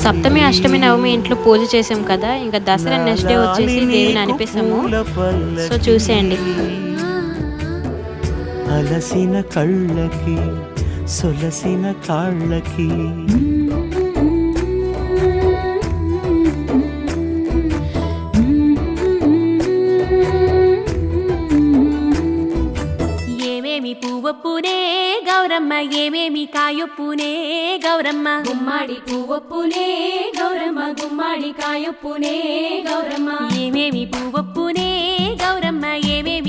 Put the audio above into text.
సప్తమి అష్టమి నవమి ఇంట్లో పూజ చేసాం కదా, ఇంకా దసరా నెక్స్ట్ డే వచ్చేసి దేవిని అనిపిస్తాము. సో చూసేయండి. అలసిన కళ్ళకి సొలసిన కాళ్ళకి ఏమేమి పువ్వొప్పునే గౌరమ్మ, ఏమేమి కాయొప్పునే గౌరమ్మ, గుమ్మాడి పువ్వొప్పునే గౌరమ్మ, గుమ్మాడి కాయొప్పునే గౌరమ్మ, ఏమేమి పువ్వొప్పునే గౌరమ్మ, ఏమేమి